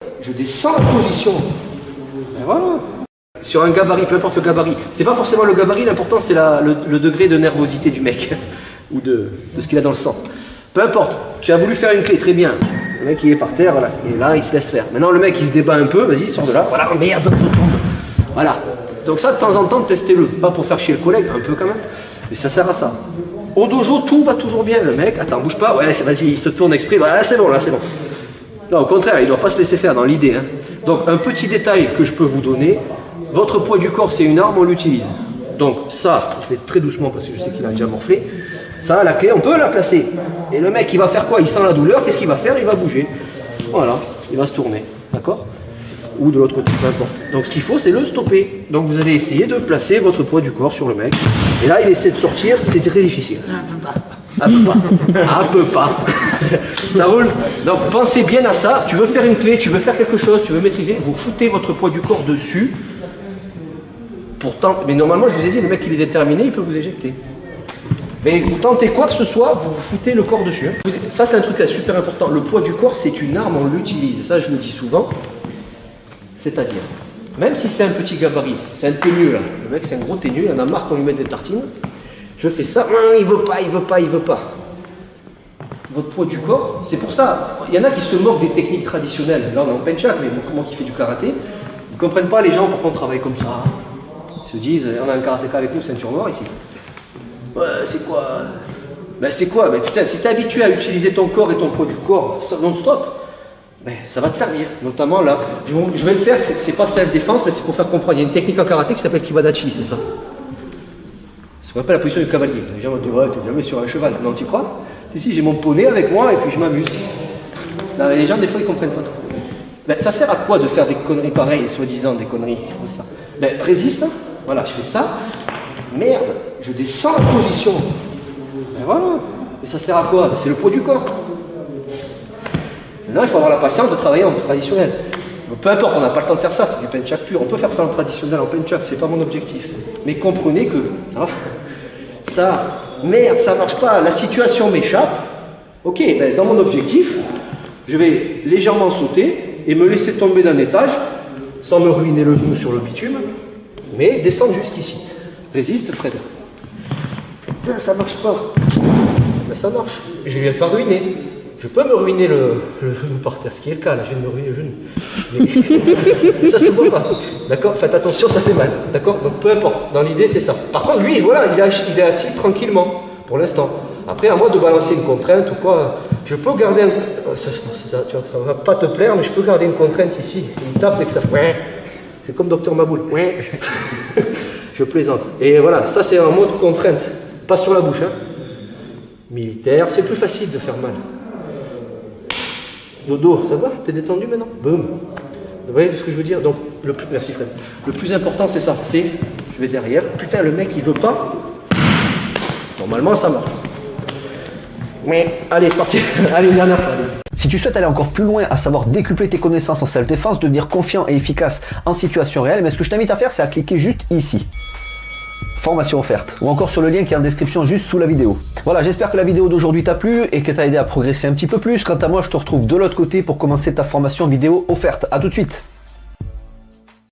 Je descends la position. Et voilà. Sur un gabarit, peu importe le gabarit. C'est pas forcément le gabarit, l'important c'est le degré de nervosité du mec. Ou de ce qu'il a dans le sang. Peu importe. Tu as voulu faire une clé, très bien. Le mec il est par terre, voilà. Et là il se laisse faire. Maintenant le mec il se débat un peu, vas-y, sors de là. Voilà, merde, tombe. Voilà. Donc ça de temps en temps, testez-le. Pas pour faire chier le collègue, un peu quand même. Mais ça sert à ça. Au dojo, tout va toujours bien. Le mec, attends, bouge pas. Ouais, vas-y, il se tourne exprès. Voilà, c'est bon, là, c'est bon. Non, au contraire, il ne doit pas se laisser faire dans l'idée. Hein. Donc, un petit détail que je peux vous donner. Votre poids du corps, c'est une arme, on l'utilise. Donc, ça, je fais très doucement parce que je sais qu'il a déjà morflé. Ça, la clé, on peut la placer. Et le mec, il va faire quoi? Il sent la douleur. Qu'est-ce qu'il va faire? Il va bouger. Voilà, il va se tourner. D'accord? Ou de l'autre côté, peu importe. Donc ce qu'il faut, c'est le stopper. Donc vous allez essayer de placer votre poids du corps sur le mec. Et là, il essaie de sortir, c'est très difficile. Un peu pas. Un peu pas. Ça roule. Donc pensez bien à ça. Tu veux faire une clé, tu veux faire quelque chose, tu veux maîtriser, vous foutez votre poids du corps dessus. Pourtant, mais normalement, je vous ai dit, le mec, il est déterminé, il peut vous éjecter. Mais vous tentez quoi que ce soit, vous vous foutez le corps dessus. Hein. Ça, c'est un truc super important. Le poids du corps, c'est une arme, on l'utilise. Ça, je le dis souvent. C'est-à-dire, même si c'est un petit gabarit, c'est un teigneux là, le mec c'est un gros teigneux, il en a marre qu'on lui mette des tartines, je fais ça, il veut pas, il veut pas, il veut pas. Votre poids du corps, c'est pour ça, il y en a qui se moquent des techniques traditionnelles, là on est en penchak, mais moi qui fais du karaté, ils ne comprennent pas les gens pourquoi on travaille comme ça. Ils se disent, on a un karatéka avec nous, ceinture noire ici. Ouais, c'est quoi? Ben c'est quoi? Ben putain, si tu es habitué à utiliser ton corps et ton poids du corps non-stop, ben, ça va te servir, notamment là. Je vais le faire, c'est pas self-défense, mais c'est pour faire comprendre. Il y a une technique en karaté qui s'appelle Kibadachi, c'est ça. C'est ce qu'on appelle la position du cavalier. Les gens vont dire, ouais, t'es jamais sur un cheval. Non, tu crois? Si, j'ai mon poney avec moi et puis je m'amuse. Non, mais les gens, des fois, ils comprennent pas trop. Ben, ça sert à quoi de faire des conneries pareilles, soi-disant des conneries? Je fais ça. Ben, résiste, voilà, je fais ça. Merde, je descends la position. Ben voilà. Et ça sert à quoi? C'est le poids du corps. Maintenant, il faut avoir la patience de travailler en traditionnel. Donc, peu importe, on n'a pas le temps de faire ça, c'est du penchak pur. On peut faire ça en traditionnel, en penchak, c'est pas mon objectif. Mais comprenez que ça, merde, ça marche pas, la situation m'échappe. Ok, ben, dans mon objectif, je vais légèrement sauter et me laisser tomber d'un étage, sans me ruiner le genou sur le bitume, mais descendre jusqu'ici. Résiste, Fred. Putain, ça marche pas. Ben, ça marche. Je lui ai pas ruiné. Je peux me ruiner le genou par terre, ce qui est le cas, là, je viens de me ruiner le genou. Mais ça se voit pas, d'accord? Faites attention, ça fait mal, d'accord? Donc peu importe, dans l'idée c'est ça. Par contre, lui, voilà, il est assis tranquillement, pour l'instant. Après, à moi de balancer une contrainte ou quoi, je peux garder un... ça va pas te plaire, mais je peux garder une contrainte ici. Il tape dès que ça fait... C'est comme Docteur Maboul. Je plaisante. Et voilà, ça c'est un mode contrainte, pas sur la bouche, hein. Militaire, c'est plus facile de faire mal. Dodo, ça va? T'es détendu maintenant? Boum. Vous voyez ce que je veux dire? Donc, merci Fred. Le plus important, c'est ça. C'est, je vais derrière. Putain, le mec, il veut pas. Normalement, ça marche. Mais, allez, c'est parti. Allez, une dernière fois. Allez. Si tu souhaites aller encore plus loin, à savoir décupler tes connaissances en self-défense, devenir confiant et efficace en situation réelle, mais ce que je t'invite à faire, c'est à cliquer juste ici. Formation offerte, ou encore sur le lien qui est en description juste sous la vidéo. Voilà, j'espère que la vidéo d'aujourd'hui t'a plu et que t'a aidé à progresser un petit peu plus. Quant à moi, je te retrouve de l'autre côté pour commencer ta formation vidéo offerte. À tout de suite.